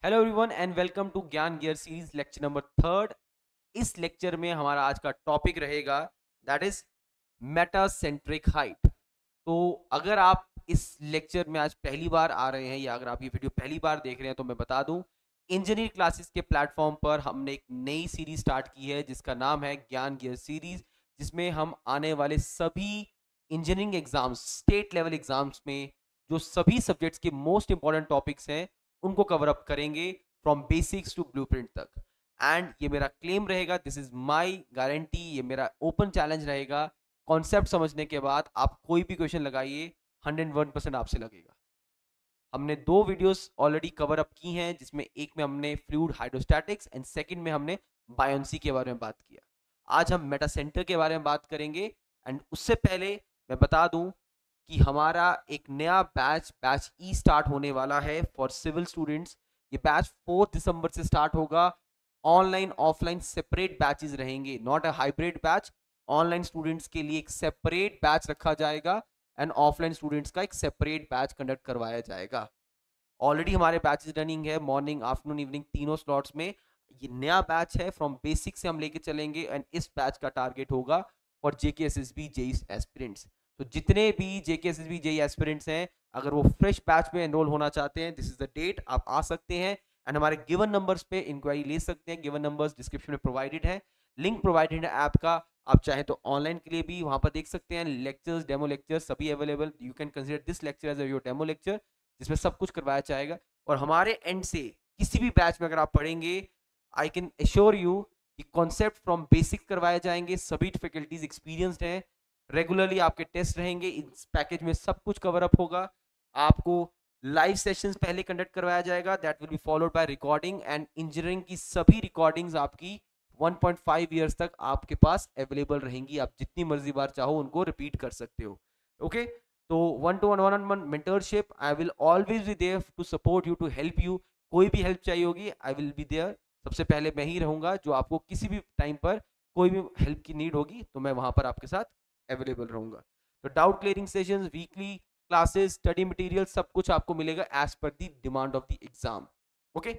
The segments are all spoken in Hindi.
Hello everyone and welcome to Gyan gear series lecture number third. इस लेक्चर में हमारा आज का टॉपिक रहेगा that is metacentric height. तो अगर आप इस लेक्चर में आज पहली बार आ रहे हैं या अगर आप ये वीडियो पहली बार देख रहे हैं तो मैं बता दूं, इंजीनियरिंग क्लासेस के प्लेटफॉर्म पर हमने एक नई सीरीज स्टार्ट की है जिसका नाम है ज्ञान गियर सीरीज, जिसमें हम आने वाले सभी engineering exams, state level exams में जो सभी सब्जेक्ट्स के मोस्ट इंपॉर्टेंट टॉपिक्स हैं उनको कवर अप करेंगे फ्रॉम बेसिक्स टू ब्लूप्रिंट तक। एंड ये मेरा क्लेम रहेगा, दिस इज माय गारंटी, ये मेरा ओपन चैलेंज रहेगा। कॉन्सेप्ट समझने के बाद आप कोई भी क्वेश्चन लगाइए, 101% आपसे लगेगा। हमने दो वीडियोस ऑलरेडी कवर अप की हैं, जिसमें एक में हमने फ्लूइड हाइड्रोस्टैटिक्स एंड सेकंड में हमने बायोन्सी के बारे में बात किया। आज हम मेटा सेंटर के बारे में बात करेंगे। एंड उससे पहले मैं बता दूं कि हमारा एक नया बैच ई स्टार्ट होने वाला है फॉर सिविल स्टूडेंट्स। ये बैच 4 दिसंबर से स्टार्ट होगा। ऑनलाइन ऑफलाइन सेपरेट बैचेस रहेंगे, not a hybrid batch. Online students के लिए एक सेपरेट बैच रखा जाएगा एंड ऑफलाइन स्टूडेंट्स का एक सेपरेट बैच कंडक्ट करवाया जाएगा। ऑलरेडी हमारे बैचेस रनिंग है, मॉर्निंग आफ्टरनून इवनिंग तीनों स्लॉट्स में। ये नया बैच है, फ्रॉम बेसिक से हम लेके चलेंगे एंड इस बैच का टारगेट होगा फॉर जेकेएसएसबी जेई एस्पिरेंट्स। तो जितने भी जेकेएसएसबी जेई एस्पिरेंट्स हैं, अगर वो फ्रेश बैच में एनरोल होना चाहते हैं, दिस इज द डेट, आप आ सकते हैं एंड हमारे गिवन नंबर्स पे इंक्वायरी ले सकते हैं। गिवन नंबर्स डिस्क्रिप्शन में प्रोवाइडेड है, लिंक प्रोवाइडेड है ऐप का। आप चाहें तो ऑनलाइन के लिए भी वहां पर देख सकते हैं। लेक्चर्स, डेमो लेक्चर्स सभी available. You can consider this lecture as your demo lecture, जिसमें सब कुछ करवाया जाएगा। और हमारे एंड से किसी भी बैच में अगर आप पढ़ेंगे, आई कैन एश्योर यू कि कॉन्सेप्ट फ्रॉम बेसिक करवाए जाएंगे। सभी फैकल्टीज एक्सपीरियंस्ड हैं। रेगुलरली आपके टेस्ट रहेंगे, इस पैकेज में सब कुछ कवर अप होगा। आपको लाइव सेशंस पहले कंडक्ट करवाया जाएगा, that will be followed by recording. And engineering की सभी रिकॉर्डिंग्स आपकी 1.5 ईयर्स तक आपके पास अवेलेबल रहेंगी। आप जितनी मर्जी बार चाहो उनको रिपीट कर सकते हो। ओके, तो one to one, one on one mentorship, I will always be there to support you, to help you. कोई भी हेल्प चाहिए होगी, आई विल बी देयर। सबसे पहले मैं ही रहूंगा जो आपको किसी भी टाइम पर कोई भी हेल्प की नीड होगी तो मैं वहां पर आपके साथ अवेलेबल रहूंगा। तो doubt clearing sessions, weekly classes, study material सब कुछ आपको मिलेगा as per the demand of the exam. Okay,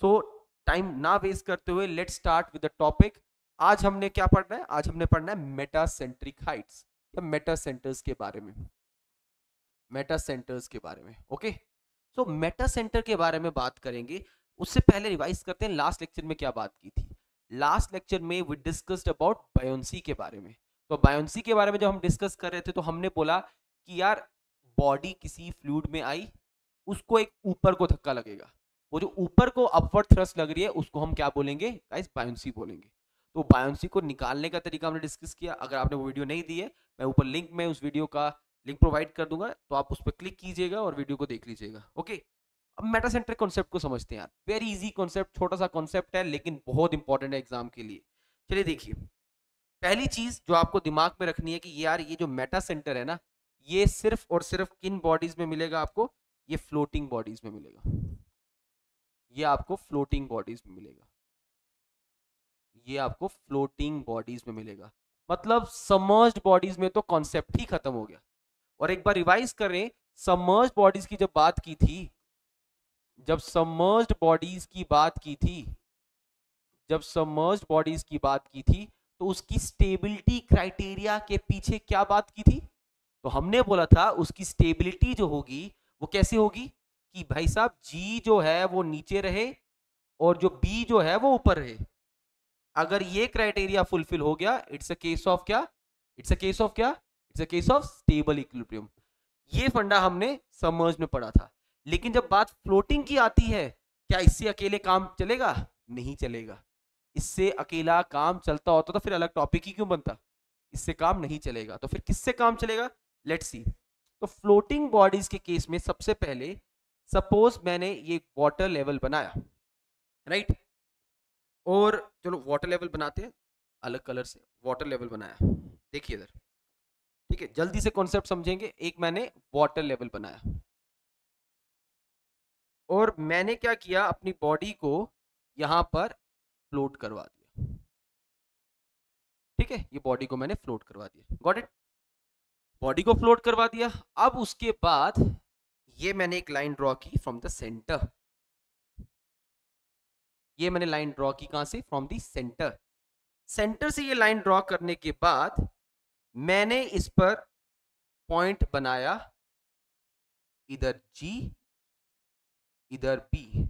so time ना वेस्ट करते हुए let's start with the topic. आज हमने क्या पढ़ना है? आज हमने पढ़ना है मेटा सेंट्रिक हाइट्स या मेटा सेंटर्स के बारे में। मेटा सेंटर्स के बारे में। ओके, सो मेटा सेंटर के बारे में बात करेंगे। उससे पहले रिवाइज करते हैं लास्ट लेक्चर में क्या बात की थी। लास्ट लेक्चर में वी डिस्कस्ड अबाउट बायोन्सी के बारे में। तो बायोन्सी के बारे में जब हम डिस्कस कर रहे थे तो हमने बोला कि यार, बॉडी किसी फ्लूइड में आई, उसको एक ऊपर को धक्का लगेगा। वो जो ऊपर को अपवर्ड थ्रस्ट लग रही है उसको हम क्या बोलेंगे गाइस? बायोन्सी बोलेंगे। तो बायोन्सी को निकालने का तरीका हमने डिस्कस किया। अगर आपने वो वीडियो नहीं दी है, मैं ऊपर लिंक में उस वीडियो का लिंक प्रोवाइड कर दूंगा, तो आप उस पर क्लिक कीजिएगा और वीडियो को देख लीजिएगा। ओके, अब मेटासेंट्रिक कॉन्सेप्ट को समझते हैं यार। वेरी इजी कॉन्सेप्ट, छोटा सा कॉन्सेप्ट है लेकिन बहुत इंपॉर्टेंट है एग्जाम के लिए। चलिए देखिए, पहली चीज जो आपको दिमाग में रखनी है कि यार ये जो मेटा सेंटर है ना, ये सिर्फ और सिर्फ किन बॉडीज में मिलेगा आपको? ये फ्लोटिंग बॉडीज में मिलेगा। ये आपको फ्लोटिंग बॉडीज में मिलेगा। ये आपको फ्लोटिंग बॉडीज में मिलेगा। मतलब सबमर्ज्ड बॉडीज में तो कॉन्सेप्ट ही खत्म हो गया। और एक बार रिवाइज करें, सबमर्ज्ड बॉडीज की जब बात की थी, जब सबमर्ज्ड बॉडीज की बात की थी, जब सबमर्ज्ड बॉडीज की बात की थी, तो उसकी स्टेबिलिटी क्राइटेरिया के पीछे क्या बात की थी? तो हमने बोला था उसकी स्टेबिलिटी जो होगी वो कैसे होगी कि भाई साहब, जी जो है वो नीचे रहे और जो बी जो है वो ऊपर रहे। अगर ये क्राइटेरिया फुलफिल हो गया, इट्स अ केस ऑफ क्या? इट्स अ केस ऑफ क्या? It's a case of stable equilibrium. ये फंडा हमने सबमर्ज में पढ़ा था। लेकिन जब बात फ्लोटिंग की आती है, क्या इससे अकेले काम चलेगा? नहीं चलेगा। इससे अकेला काम चलता होता तो फिर अलग टॉपिक ही क्यों बनता? इससे काम नहीं चलेगा। तो फिर किससे काम चलेगा? Let's see. तो फ्लोटिंग बॉडीज के केस में सबसे पहले सपोज मैंने ये वाटर लेवल बनाया, राइट? और चलो वाटर लेवल बनाते हैं अलग कलर से। वाटर लेवल बनाया, देखिए इधर, ठीक है? जल्दी से कॉन्सेप्ट समझेंगे। एक मैंने वाटर लेवल बनाया और मैंने क्या किया, अपनी बॉडी को यहां पर फ्लोट करवा दिया। ठीक है, ये बॉडी को मैंने फ्लोट करवा दिया। Got it? बॉडी को फ्लोट करवा दिया। अब उसके बाद ये मैंने एक लाइन ड्रॉ की फ्रॉम द सेंटर। ये मैंने लाइन ड्रॉ की कहां से, फ्रॉम दी सेंटर। सेंटर से ये लाइन ड्रॉ करने के बाद मैंने इस पर पॉइंट बनाया, इधर G इधर P।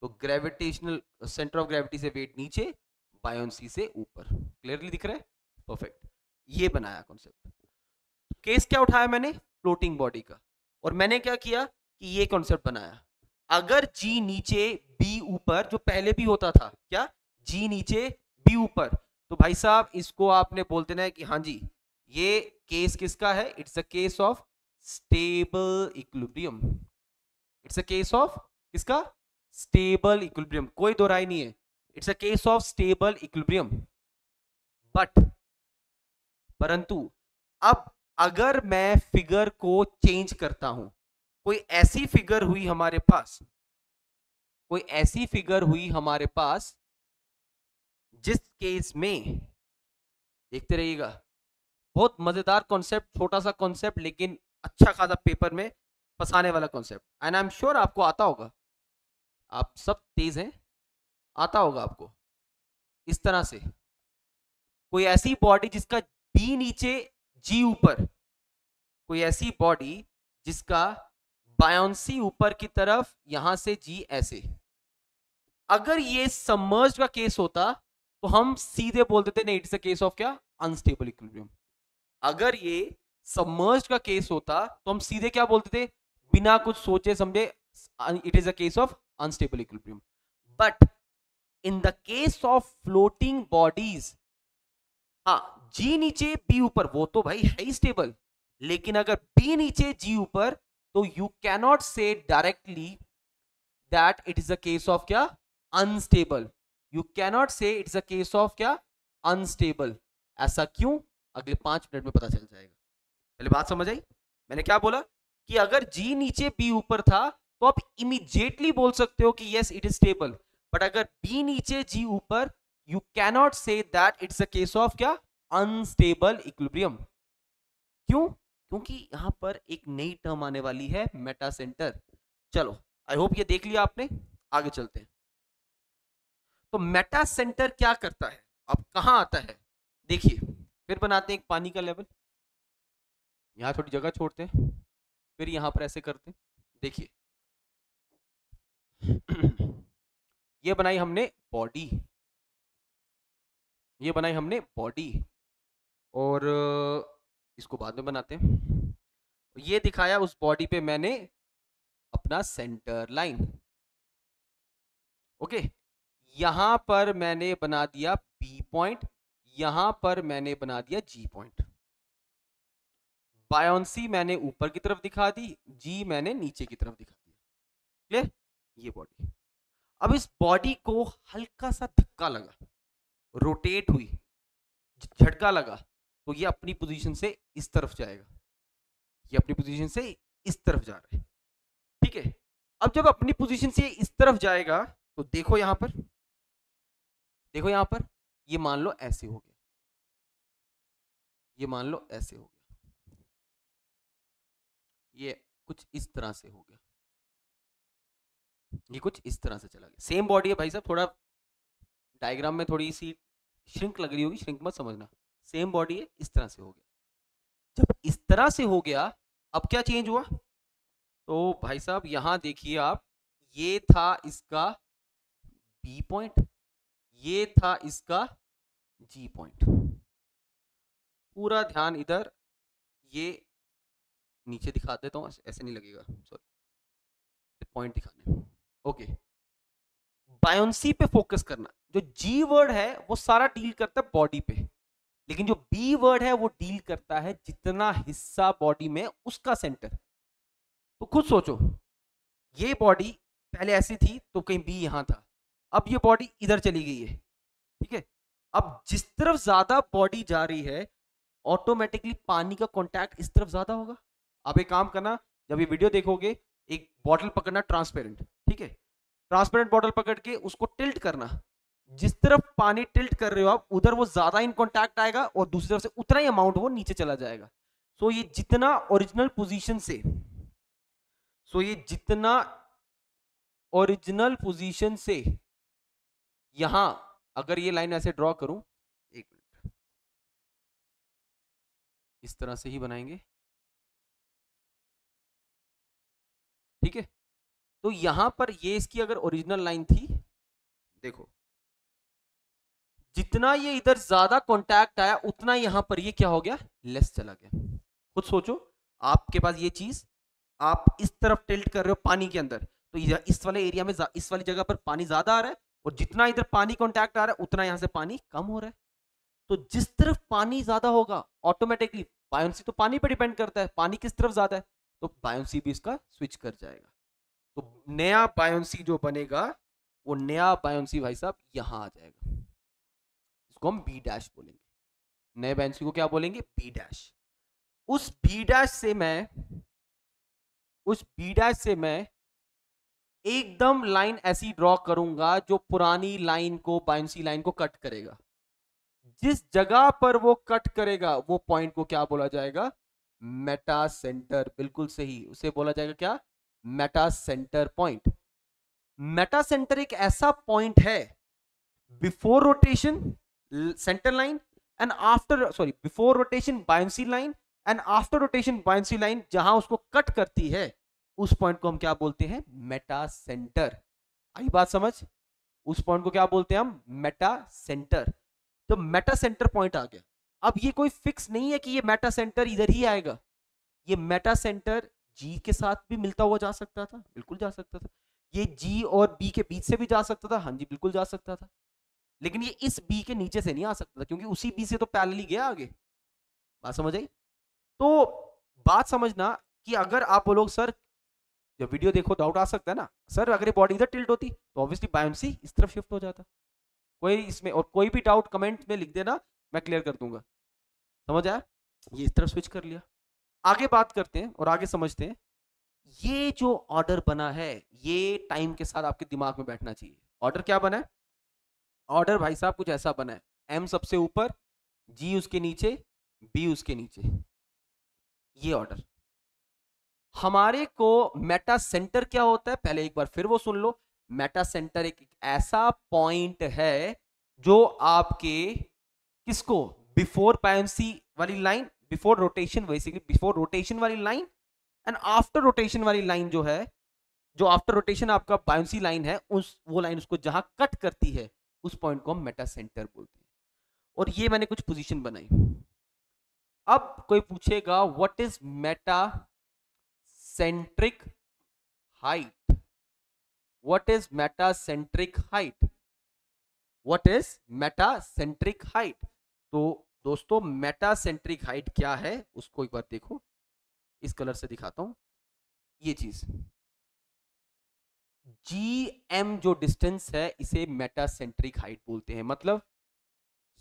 तो ग्रेविटेशनल सेंटर ऑफ ग्रेविटी से वेट नीचे, बायोंसी से ऊपर। क्लियरली दिख रहा है? परफेक्ट। ये बनाया कॉन्सेप्ट। केस क्या उठाया मैंने, फ्लोटिंग बॉडी का, और मैंने क्या किया कि ये कॉन्सेप्ट बनाया। अगर G नीचे B ऊपर, जो पहले भी होता था, क्या G नीचे B ऊपर, तो भाई साहब इसको आपने बोल देना है कि हाँ जी ये केस किसका है, it's a case of stable equilibrium. It's a case of किसका, स्टेबल इक्विलिब्रियम, कोई दो राय नहीं है, it's a case of stable equilibrium. But परंतु अब अगर मैं फिगर को चेंज करता हूं, कोई ऐसी फिगर हुई हमारे पास, कोई ऐसी फिगर हुई हमारे पास जिस केस में, देखते रहिएगा, बहुत मजेदार कॉन्सेप्ट, छोटा सा कॉन्सेप्ट लेकिन अच्छा खासा पेपर में फंसाने वाला concept, and I am sure आपको आता होगा, आप सब तेज हैं, आता होगा आपको। इस तरह से कोई ऐसी बॉडी जिसका बी नीचे जी ऊपर, कोई ऐसी बॉडी जिसका बायोंसी ऊपर की तरफ, यहां से जी ऐसे, अगर ये सबमर्ज्ड का केस होता तो हम सीधे बोल देते नहीं, इट्स अ केस ऑफ क्या, अनस्टेबल इक्विलिब्रियम। अगर ये सबमर्ज्ड का केस होता तो हम सीधे क्या बोलते थे, बिना कुछ सोचे समझे, it is a case of unstable equilibrium. But in the case of floating bodies, हाँ जी नीचे बी ऊपर वो तो भाई है ही स्टेबल, लेकिन अगर बी नीचे जी ऊपर तो you cannot say directly that it is a case of क्या, unstable. You cannot say it's a case of क्या, अनस्टेबल। ऐसा क्यों, अगले 5 मिनट में पता चल जाएगा। पहले बात समझ आई, मैंने क्या बोला कि अगर जी नीचे बी ऊपर था तो आप इमीडिएटली बोल सकते हो कि yes it is stable, but अगर बी नीचे जी ऊपर, you cannot say that it's a case of क्या, अनस्टेबल इक्विलिब्रियम। क्यों, क्योंकि यहां पर एक नई टर्म आने वाली है, मेटा सेंटर। चलो आई होप ये देख लिया आपने, आगे चलते हैं। तो मेटा सेंटर क्या करता है, अब कहां आता है, देखिए फिर बनाते हैं एक पानी का लेवल, यहां थोड़ी जगह छोड़ते हैं, फिर यहां पर ऐसे करते हैं। देखिए ये बनाई हमने बॉडी, ये बनाई हमने बॉडी, और इसको बाद में बनाते हैं। ये दिखाया उस बॉडी पे मैंने अपना सेंटर लाइन, ओके। यहां पर मैंने बना दिया बी पॉइंट, यहां पर मैंने बना दिया जी पॉइंट। बायोंसी मैंने ऊपर की तरफ दिखा दी, जी मैंने नीचे की तरफ दिखा दिया। क्लियर, ये बॉडी। अब इस बॉडी को हल्का सा धक्का लगा, रोटेट हुई, झटका लगा, तो ये अपनी पोजीशन से इस तरफ जाएगा, ये अपनी पोजीशन से इस तरफ जा रहा है, ठीक है। अब जब अपनी पोजीशन से इस तरफ जाएगा तो देखो यहां पर, देखो यहां पर, ये मान लो ऐसे हो गया, ये मान लो ऐसे हो गया, ये कुछ इस तरह से हो गया, ये कुछ इस तरह से चला गया। सेम बॉडी है भाई साहब, थोड़ा डायग्राम में थोड़ी सी श्रिंक लग रही होगी, श्रिंक मत समझना, सेम बॉडी है, इस तरह से हो गया। जब इस तरह से हो गया, अब क्या चेंज हुआ, तो भाई साहब यहां देखिए आप, ये था इसका बी पॉइंट, ये था इसका जी पॉइंट। पूरा ध्यान इधर, ये नीचे दिखा देता हूं, ऐसे नहीं लगेगा, सॉरी, पॉइंट दिखाने, ओके। बायोंसी पे फोकस करना, जो जी वर्ड है वो सारा डील करता है बॉडी पे, लेकिन जो बी वर्ड है वो डील करता है जितना हिस्सा बॉडी में उसका सेंटर। तो खुद सोचो, ये बॉडी पहले ऐसी थी तो कहीं बी यहां था, अब ये बॉडी इधर चली गई है, ठीक है। अब जिस तरफ ज्यादा बॉडी जा रही है, ऑटोमेटिकली पानी का कांटेक्ट इस तरफ ज्यादा होगा। आप एक काम करना, जब ये वीडियो देखोगे, एक बॉटल पकड़ना ट्रांसपेरेंट, ठीक है, ट्रांसपेरेंट बॉटल पकड़ के उसको टिल्ट करना, जिस तरफ पानी टिल्ट कर रहे हो आप, उधर वो ज्यादा इन कांटेक्ट आएगा और दूसरी तरफ से उतना ही अमाउंट वो नीचे चला जाएगा। सो ये जितना ओरिजिनल पोजीशन से, सो ये जितना ओरिजिनल पोजीशन से यहां अगर ये लाइन ऐसे ड्रॉ करूं, एक मिनट, इस तरह से ही बनाएंगे, ठीक है। तो यहां पर ये इसकी अगर ओरिजिनल लाइन थी, देखो जितना ये इधर ज्यादा कांटेक्ट आया उतना यहां पर ये क्या हो गया, लेस चला गया। खुद सोचो, आपके पास ये चीज, आप इस तरफ टिल्ट कर रहे हो पानी के अंदर, तो इस वाले एरिया में इस वाली जगह पर पानी ज्यादा आ रहा है, और जितना इधर पानी कांटेक्ट आ रहा है उतना यहां से पानी कम हो रहा है। तो जिस तरफ पानी ज्यादा होगा ऑटोमेटिकली, बायोन्सी तो पानी पे डिपेंड करता है, पानी किस तरफ ज्यादा है तो बायोन्सी भी इसका स्विच कर जाएगा। तो नया बायोन्सी जो बनेगा, वो नया बायोन्सी भाई साहब यहां आ जाएगा, इसको हम बी डैश बोलेंगे। नए बायोन्सी को क्या बोलेंगे, बी डैश। उस बी डैश से मैं उस बी डैश से मैं एकदम लाइन ऐसी ड्रॉ करूंगा जो पुरानी लाइन को, बायोन्सी लाइन को कट करेगा। जिस जगह पर वो कट करेगा वो पॉइंट को क्या बोला जाएगा, मेटा सेंटर। बिल्कुल सही, उसे बोला जाएगा क्या, Meta centre point. Meta centre एक ऐसा पॉइंट है before rotation centre line and after, sorry, before rotation buoyancy line and after rotation buoyancy line, जहां उसको कट करती है उस पॉइंट को हम क्या बोलते हैं, मेटा सेंटर। आई बात समझ, उस पॉइंट को क्या बोलते हैं हम, मेटा सेंटर। तो मेटा सेंटर पॉइंट आ गया। अब ये कोई फिक्स नहीं है कि ये मेटा सेंटर इधर ही आएगा, ये मेटा सेंटर जी के साथ भी मिलता हुआ जा सकता था, बिल्कुल जा सकता था। ये जी और बी के बीच से भी जा सकता था, हाँ जी बिल्कुल जा सकता था। लेकिन ये इस बी के नीचे से नहीं आ सकता था, क्योंकि उसी बी से तो पैरेलली गया आगे। बात समझ आई। तो बात समझना कि अगर आप बोलोगे सर, जब वीडियो देखो डाउट आ सकता है ना, सर अगर ये बॉडी इधर टिल्ट होती तो ऑब्वियसली बायोन्सी इस तरफ शिफ्ट हो जाता। कोई इसमें, और कोई भी डाउट कमेंट में लिख देना, मैं क्लियर कर दूंगा। समझ आया, ये इस तरफ स्विच कर लिया। आगे बात करते हैं और आगे समझते हैं। ये जो ऑर्डर बना है, ये टाइम के साथ आपके दिमाग में बैठना चाहिए। ऑर्डर क्या बना है, ऑर्डर भाई साहब कुछ ऐसा बना है, एम सबसे ऊपर, जी उसके नीचे, बी उसके नीचे, ये ऑर्डर। हमारे को मेटा सेंटर क्या होता है, पहले एक बार फिर वो सुन लो। मेटा सेंटर एक ऐसा पॉइंट है जो आपके किसको, बिफोर बायोन्सी वाली line, before rotation, basically before rotation वाली लाइन एंड आफ्टर रोटेशन वाली लाइन जो है, जो आफ्टर रोटेशन आपका बायोन्सी लाइन है, उस वो लाइन उसको जहां कट करती है उस पॉइंट को हम मेटा सेंटर बोलते हैं। और ये मैंने कुछ पोजीशन बनाई। अब कोई पूछेगा what is metacentric height, what is metacentric height, what is metacentric height. तो दोस्तों मेटा सेंट्रिक हाइट क्या है उसको एक बार देखो, इस कलर से दिखाता हूं। ये चीज जी एम जो डिस्टेंस है इसे मेटा सेंट्रिक हाइट बोलते हैं। मतलब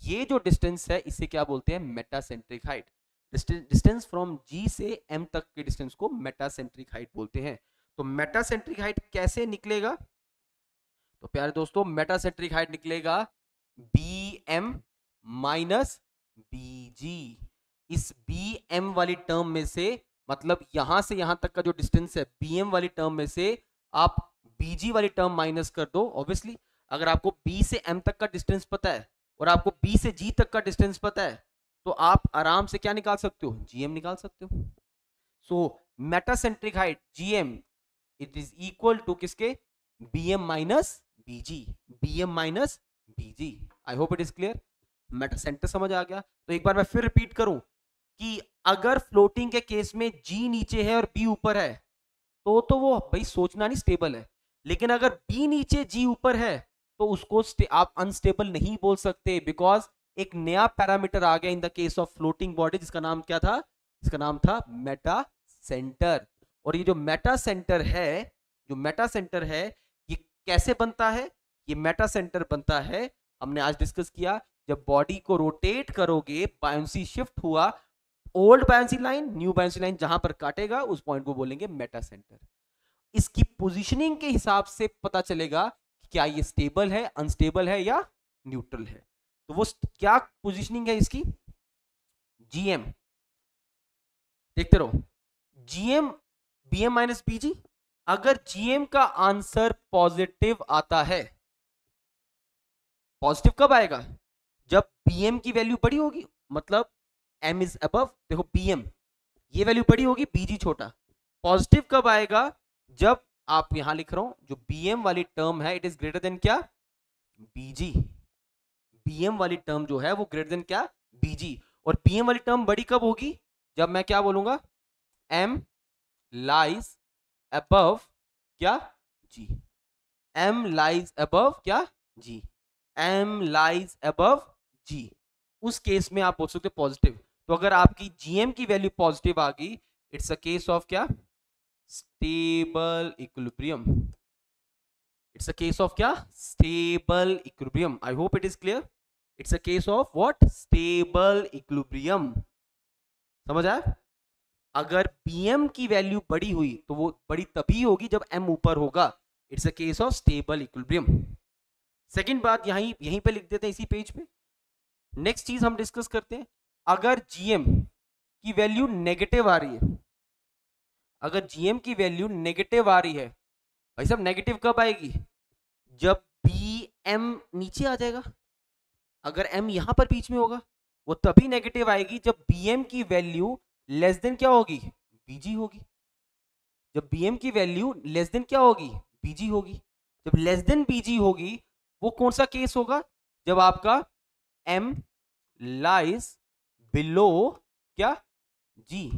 ये जो डिस्टेंस है इसे क्या बोलते हैं, metacentric height. Distance from G से एम तक के डिस्टेंस को मेटा सेंट्रिक हाइट बोलते हैं। तो मेटा सेंट्रिक हाइट कैसे निकलेगा, तो प्यारे दोस्तों मेटा सेंट्रिक हाइट निकलेगा बी एम माइनस बी जी। इस बी एम वाली टर्म में से, मतलब यहां से यहां तक का जो डिस्टेंस है बी एम वाली टर्म में से आप बीजी वाली टर्म माइनस कर दो। ऑब्वियसली अगर आपको बी से एम तक का डिस्टेंस पता है और आपको बी से जी तक का डिस्टेंस पता है, तो आप आराम से क्या निकाल सकते हो, जीएम निकाल सकते हो। So metacentric height GM it is equal to किसके, BM minus BG, BM minus BG. I hope it is clear, metacentre समझ आ गया। तो एक बार मैं फिर रिपीट करूं कि अगर फ्लोटिंग के केस में जी नीचे है और बी ऊपर है तो वो भाई सोचना नहीं स्टेबल है। लेकिन अगर बी नीचे जी ऊपर है तो उसको आप अनस्टेबल नहीं बोल सकते, बिकॉज एक नया पैरामीटर आ गया in the case of floating body, जिसका नाम क्या था, इसका नाम था मेटा सेंटर। और ये जो मेटा सेंटर है, जो मेटा सेंटर है ये कैसे बनता है, ये मेटा सेंटर बनता है, हमने आज डिस्कस किया, जब बॉडी को रोटेट करोगे, बायोंसी शिफ्ट हुआ, old buoyancy line new buoyancy line जहां पर काटेगा उस पॉइंट को बोलेंगे मेटा सेंटर। इसकी पोजीशनिंग के हिसाब से पता चलेगा कि क्या ये स्टेबल है, अनस्टेबल है या न्यूट्रल है। तो वो क्या पोजीशनिंग है इसकी, जीएम, देखते रहो, जीएम बीएम माइनस बीजी। अगर जीएम का आंसर पॉजिटिव आता है पॉजिटिव कब आएगा? जब bm की वैल्यू बड़ी होगी, मतलब m इज अबव, देखो bm ये वैल्यू बड़ी होगी, bg छोटा। पॉजिटिव कब आएगा? जब आप यहां लिख रहा हूं जो bm वाली टर्म है इट इज ग्रेटर देन क्या? bg। bm वाली टर्म जो है वो ग्रेटर देन क्या? bg। और bm वाली टर्म बड़ी कब होगी? जब मैं क्या बोलूंगा? m lies above क्या? g। m lies above क्या? g। m lies above g। उस केस में आप बोल सकते हो पॉजिटिव। तो अगर आपकी gm की वैल्यू पॉजिटिव आ गई, इट्स अ केस ऑफ क्या? Stable equilibrium. It's a case of क्या? Stable equilibrium. I hope it is clear. It's a case of what? Stable equilibrium. समझ आया? अगर bm की वैल्यू बड़ी हुई तो वो बड़ी तभी होगी जब m ऊपर होगा। It's a case of stable equilibrium. Second बात यहीं यहीं पे लिख देते हैं इसी पेज पे। नेक्स्ट चीज हम डिस्कस करते हैं, अगर gm की वैल्यू नेगेटिव आ रही है, अगर gm की वैल्यू नेगेटिव आ रही है, भाई साहब नेगेटिव कब आएगी? जब bm नीचे आ जाएगा। अगर m यहां पर बीच में होगा, वो तभी नेगेटिव आएगी जब bm की वैल्यू लेस देन क्या होगी? bg होगी। जब bm की वैल्यू लेस देन क्या होगी? bg होगी। जब लेस देन bg होगी, वो कौन सा केस होगा? जब आपका m लाइज बिलो क्या? g।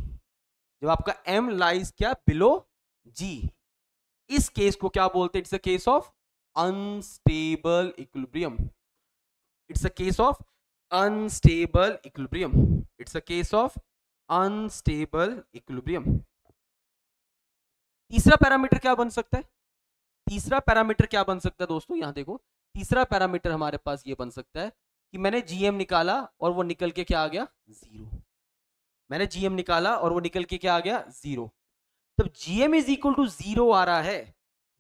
जब आपका m लाइज क्या? Below g। इस केस को क्या बोलते हैं? It's a case of unstable equilibrium. It's a case of unstable equilibrium. It's a case of unstable equilibrium. तीसरा पैरामीटर क्या बन सकता है? तीसरा पैरामीटर क्या बन सकता है दोस्तों? यहां देखो, तीसरा पैरामीटर हमारे पास ये बन सकता है कि मैंने जीएम निकाला और वो निकल के क्या आ गया? जीरो। मैंने जीएम निकाला और वो निकल के क्या आ गया? जीरो। तब GM is equal to zero आ रहा है।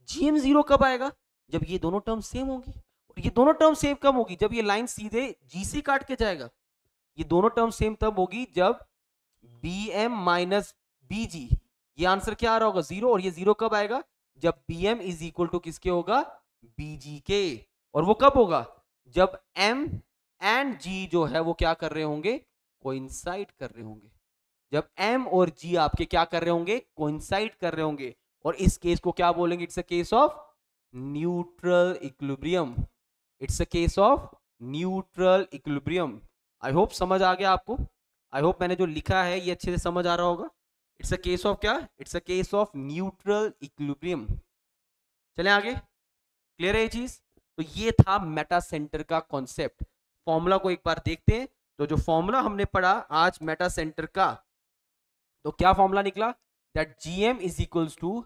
जीएम जीरो कब आएगा? जब ये दोनों टर्म सेम होंगी। और ये दोनों टर्म सेम कब होगी? जब ये लाइन सीधे जी से काट के जाएगा। ये दोनों टर्म सेम तब होगी जब बी एम माइनस बी जी, ये आंसर क्या आ रहा होगा? जीरो। और ये जीरो कब आएगा? जब B M is equal to किसके होगा? बीजी के। और वो कब होगा? जब एम एंड जी जो है वो क्या कर रहे होंगे? कोइंसाइड कर रहे होंगे। जब एम और जी आपके क्या कर रहे होंगे? कोइंसाइड कर रहे होंगे। और इस केस को क्या बोलेंगे? It's a case of neutral equilibrium. It's a case of neutral equilibrium. I hope समझ आ गया आपको। आई होप मैंने जो लिखा है ये अच्छे से समझ आ रहा होगा। इट्स अ केस ऑफ क्या? It's a case of neutral equilibrium. चलें आगे। क्लियर है ये चीज? तो ये था मेटा सेंटर का कॉन्सेप्ट। फॉर्मूला को एक बार देखते हैं। तो जो फॉर्मूला हमने पढ़ा आज मेटा सेंटर का, तो क्या फॉर्मूला निकला? That GM is equals to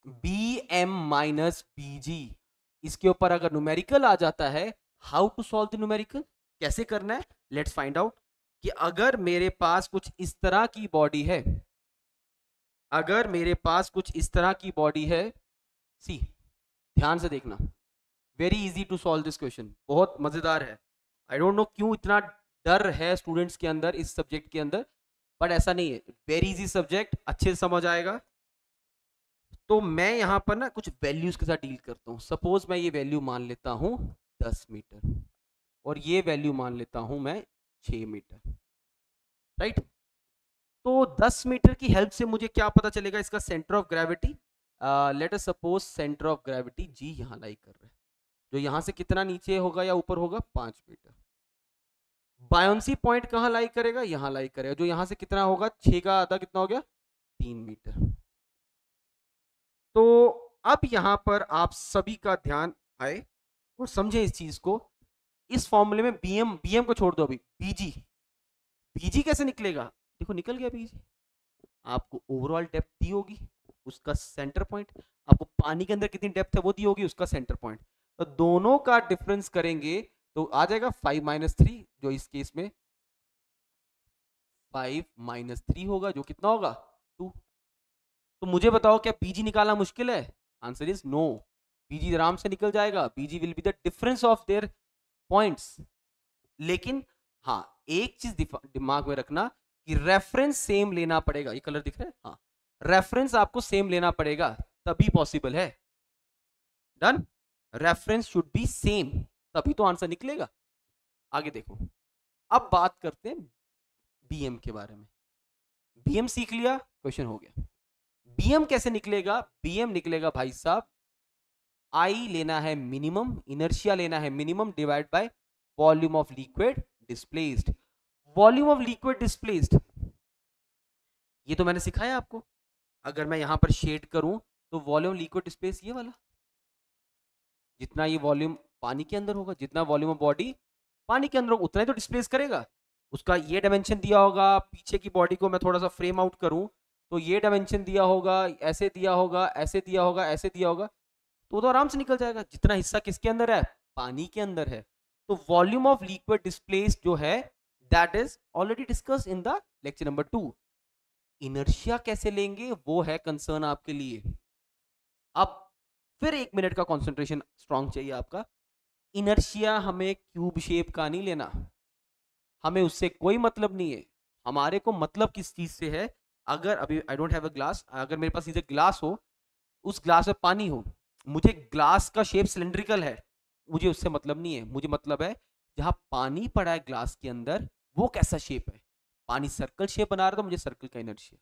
B M minus B G. इसके ऊपर अगर न्यूमेरिकल आ जाता है, how to solve the numerical, कैसे करना है, लेट्स फाइंड आउट। कि अगर मेरे पास कुछ इस तरह की बॉडी है, अगर मेरे पास कुछ इस तरह की बॉडी है, सी ध्यान से देखना, very easy to solve this question, बहुत मजेदार है। आई डोंट नो क्यों इतना डर है स्टूडेंट्स के अंदर इस सब्जेक्ट के अंदर, बट ऐसा नहीं है, वेरी इजी सब्जेक्ट, अच्छे से समझ आएगा। तो मैं यहां पर ना कुछ वैल्यूज के साथ डील करता हूं। सपोज मैं ये वैल्यू मान लेता हूं 10 मीटर और ये वैल्यू मान लेता हूं मैं 6 मीटर, राइट। तो 10 मीटर की हेल्प से मुझे क्या पता चलेगा? इसका centre of gravity, let us suppose centre of gravity G यहां लाई कर रहा है, जो यहां से कितना नीचे होगा या ऊपर होगा? 5 मीटर। बायोंसी पॉइंट कहां लाई करेगा? यहां लाई करेगा, जो यहां से कितना होगा? 6 का आधा कितना हो गया? 3 मीटर। तो अब यहां पर आप सभी का ध्यान आए और समझे इस चीज को। इस फॉर्मूले में बीएम, बीएम को छोड़ दो अभी, बीजी, बीजी कैसे निकलेगा? देखो निकल गया बीजी। आपको ओवरऑल डेप्थ दी होगी, उसका सेंटर पॉइंट, आपको पानी के अंदर कितनी डेप्थ है वो दी होगी, उसका सेंटर पॉइंट। तो दोनों का डिफरेंस करेंगे तो आ जाएगा 5 माइनस 3, जो इस केस में 5 माइनस 3 होगा, जो कितना होगा? 2। तो मुझे बताओ क्या बीजी निकालना मुश्किल है? Answer is no. बीजी आराम से निकल जाएगा। BG will be the difference of their points. लेकिन हाँ, एक चीज दिमाग में रखना कि रेफरेंस सेम लेना पड़ेगा। ये कलर दिख रहा है? हाँ, रेफरेंस आपको सेम लेना पड़ेगा, तभी पॉसिबल है। Done. Reference should be same. तभी तो आंसर निकलेगा। आगे देखो, अब बात करते हैं बीएम के बारे में। बीएम सीख लिया, क्वेश्चन हो गया। बीएम कैसे निकलेगा? बीएम निकलेगा भाई साहब, आई लेना है मिनिमम, इनर्शिया लेना है minimum divide by volume of liquid displaced. Volume of liquid displaced ये तो मैंने सिखाया आपको। अगर मैं यहां पर शेड करूं तो वॉल्यूम लिक्विड डिस्प्लेस ये वाला, जितना ये वॉल्यूम पानी के अंदर होगा, जितना वॉल्यूम ऑफ बॉडी पानी के अंदर होगा उतना ही तो डिस्प्लेस करेगा। उसका ये डायमेंशन दिया होगा, पीछे की बॉडी को मैं थोड़ा सा फ्रेम आउट करूं तो ये डायमेंशन दिया होगा, ऐसे दिया होगा, ऐसे दिया होगा, ऐसे दिया होगा, तो आराम से निकल जाएगा। जितना हिस्सा किसके अंदर है? पानी के अंदर है। तो वॉल्यूम ऑफ लिक्विड डिस्प्लेस्ड जो है that is already discuss in the lecture number 2। Inertia कैसे लेंगे वो है कंसर्न आपके लिए। अब फिर 1 मिनट का कंसंट्रेशन स्ट्रांग चाहिए आपका। इनर्शिया हमें क्यूब शेप का नहीं लेना, हमें उससे कोई मतलब नहीं है। हमारे को मतलब किस चीज से है? अगर अभी I don't have a glass, अगर मेरे पास इधर ग्लास हो, उस ग्लास में पानी हो, मुझे ग्लास का शेप सिलेंड्रिकल है, मुझे उससे मतलब नहीं है। मुझे मतलब है जहां पानी पड़ा है ग्लास के अंदर वो कैसा शेप है। पानी सर्कल शेप बना रहा है तो मुझे सर्कल का इनर्शिया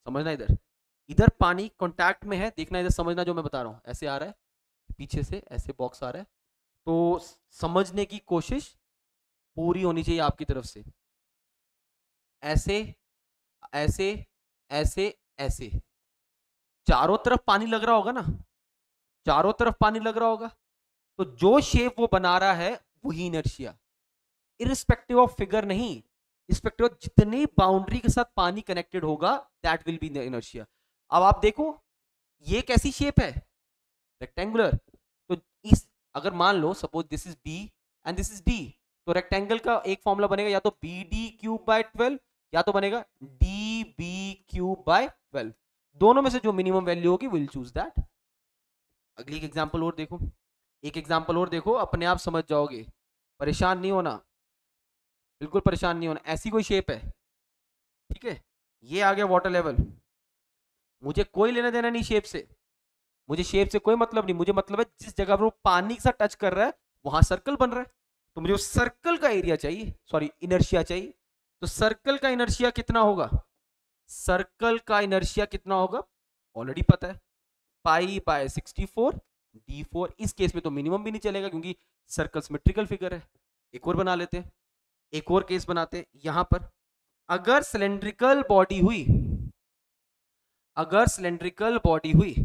समझना। इधर इधर पानी कांटेक्ट में है, देखना इधर समझना जो मैं बता रहा हूं। ऐसे आ रहा है, पीछे से ऐसे बॉक्स आ रहा है, तो समझने की कोशिश पूरी होनी चाहिए आपकी तरफ से। ऐसे ऐसे ऐसे ऐसे चारों तरफ पानी लग रहा होगा ना, चारों तरफ पानी लग रहा होगा, तो जो शेप वो बना रहा है वही इनर्शिया, इरिस्पेक्टिव ऑफ फिगर नहीं, इरिस्पेक्टिव ऑफ जितनी बाउंड्री के साथ पानी कनेक्टेड होगा दैट विल बी इनर्शिया। अब आप देखो ये कैसी शेप है? रेक्टेंगुलर। तो इस अगर मान लो suppose this is B and this is D, तो रेक्टेंगल का एक फॉर्मूला बनेगा, या तो बी डी क्यूब बाय 12 या तो बनेगा डी बी क्यूब बाय 12। दोनों में से जो मिनिमम वैल्यू होगी विल चूज दैट। अगली एक एग्जांपल और देखो, एक एग्जांपल और देखो, अपने आप समझ जाओगे, परेशान नहीं होना, बिल्कुल परेशान नहीं होना। ऐसी कोई शेप है, ठीक है, ये आ गया वाटर लेवल, मुझे कोई लेना देना नहीं शेप से, मुझे शेप से कोई मतलब नहीं, मुझे मतलब है जिस जगह पर वो पानी के साथ टच कर रहा है वहां सर्कल बन रहा है, तो मुझे उस सर्कल का एरिया चाहिए, सॉरी इनर्शिया चाहिए। तो सर्कल का इनर्शिया कितना होगा? सर्कल का इनर्शिया कितना होगा ऑलरेडी पता है, पाई बाय 64 d4। इस केस में तो मिनिमम भी नहीं चलेगा क्योंकि सर्कल सिमेट्रिकल फिगर है। एक और बना लेते हैं, एक और केस बनाते हैं। यहां पर अगर सिलेंड्रिकल बॉडी हुई, अगर सिलेंड्रिकल बॉडी हुई,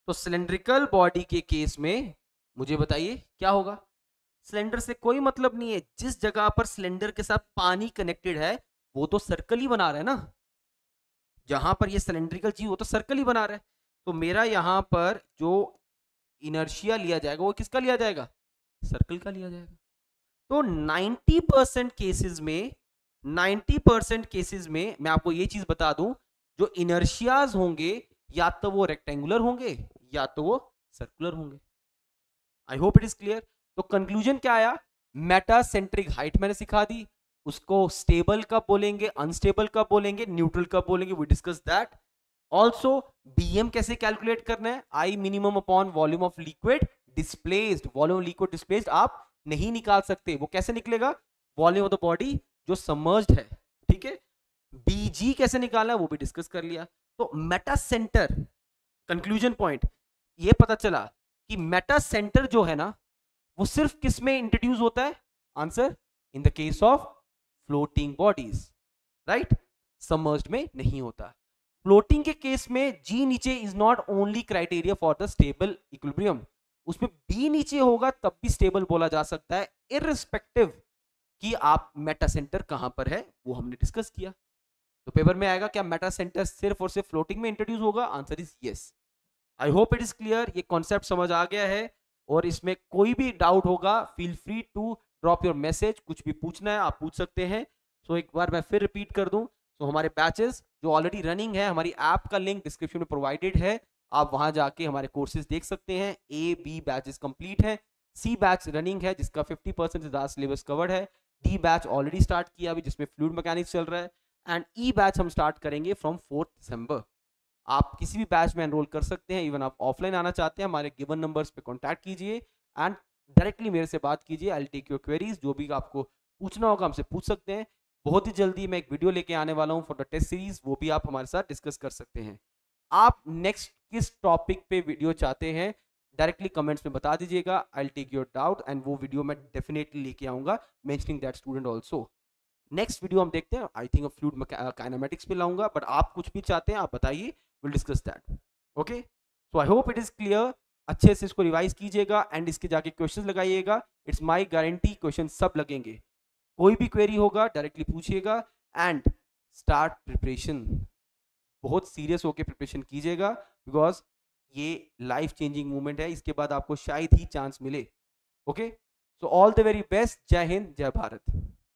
तो सिलेंड्रिकल बॉडी के केस में मुझे बताइए क्या होगा? सिलेंडर से कोई मतलब नहीं है, जिस जगह पर सिलेंडर के साथ पानी कनेक्टेड है वो तो सर्कल ही बना रहा है ना, जहां पर ये सिलेंड्रिकल चीज वो तो सर्कल ही बना रहा है। तो मेरा यहां पर जो इनर्शिया लिया जाएगा वो किसका लिया जाएगा? सर्कल का लिया जाएगा। तो 90% केसेस में, 90% केसेस में मैं आपको ये चीज बता दूं, जो इनर्शियाज होंगे या तो वो रेक्टेंगुलर होंगे या तो वो सर्कुलर होंगे। आई होप इट इज क्लियर। तो कंक्लूजन क्या आया? मेटासेंट्रिक हाइट मैंने सिखा दी, उसको स्टेबल कब बोलेंगे, अनस्टेबल कब बोलेंगे, न्यूट्रल कब बोलेंगे, we discuss that. Also BM कैसे कैलकुलेट करना है? I minimum upon volume of liquid displaced. Volume of liquid displaced आप नहीं निकाल सकते, वो कैसे निकलेगा? वॉल्यूम ऑफ द बॉडी जो सबमर्ज्ड है, ठीक है। बीजी कैसे निकालना है वो भी डिस्कस कर लिया। तो मेटा सेंटर, कंक्लूजन पॉइंट ये पता चला कि मेटा सेंटर जो है ना वो सिर्फ किस में इंट्रोड्यूस होता है? Answer, in the case of floating bodies, right, submerged में नहीं होता। फ्लोटिंग के केस में जी नीचे is not only criteria for the stable equilibrium, उसमें बी नीचे होगा तब भी स्टेबल बोला जा सकता है, इररिस्पेक्टिव कि आप मेटा सेंटर कहां पर है, वो हमने डिस्कस किया। तो पेपर में आएगा क्या मेटा सेंटर सिर्फ और सिर्फ फ्लोटिंग में इंट्रोड्यूस होगा? Answer is yes. I hope it is clear, ये कॉन्सेप्ट समझ आ गया है। और इसमें कोई भी डाउट होगा feel free to drop your message, कुछ भी पूछना है आप पूछ सकते हैं। सो एक बार मैं फिर रिपीट कर दूं, तो हमारे बैचेस जो ऑलरेडी रनिंग है, हमारी ऐप का लिंक डिस्क्रिप्शन में प्रोवाइडेड है, आप वहां जाके हमारे कोर्सेज देख सकते हैं। ए बी बैचेस कंप्लीट है, सी बैच रनिंग है जिसका 50% से ज्यादा सिलेबस कवर्ड है, डी बैच ऑलरेडी स्टार्ट किया अभी जिसमें फ्लूइड मैकेनिक्स चल रहा है, एंड ई बैच हम स्टार्ट करेंगे फ्रॉम 4 दिसंबर। आप किसी भी बैच में एनरोल कर सकते हैं, इवन आप ऑफलाइन आना चाहते हैं हमारे गिवन नंबर्स पे कांटेक्ट कीजिए एंड डायरेक्टली मेरे से बात कीजिए, I will take your queries, जो भी आपको पूछना होगा हमसे पूछ सकते हैं। बहुत ही जल्दी मैं एक वीडियो लेके आने वाला हूँ फॉर द टेस्ट सीरीज, वो भी आप हमारे साथ डिस्कस कर सकते हैं। आप नेक्स्ट किस टॉपिक पे वीडियो चाहते हैं डायरेक्टली कमेंट्स में बता दीजिएगा, I will take your doubt and वो वीडियो मैं डेफिनेटली लेके आऊंगा, mentioning that student also. Next video हम देखते हैं, आई थिंक फ्लूइड काइनेमेटिक्स पे लाऊंगा, बट आप कुछ भी चाहते हैं आप बताइए, will discuss that. Okay, so I hope it is clear. अच्छे से इसको रिवाइज कीजिएगा एंड इसके जाके क्वेश्चंस लगाइएगा, इट्स माय गारंटी क्वेश्चन सब लगेंगे। कोई भी क्वेरी होगा डायरेक्टली पूछिएगा एंड स्टार्ट प्रिपरेशन। बहुत सीरियस होकर प्रिपरेशन कीजिएगा, बिकॉज ये लाइफ चेंजिंग मूवमेंट है, इसके बाद आपको शायद ही चांस मिले। Okay, so all the very best, जय हिंद जय भारत।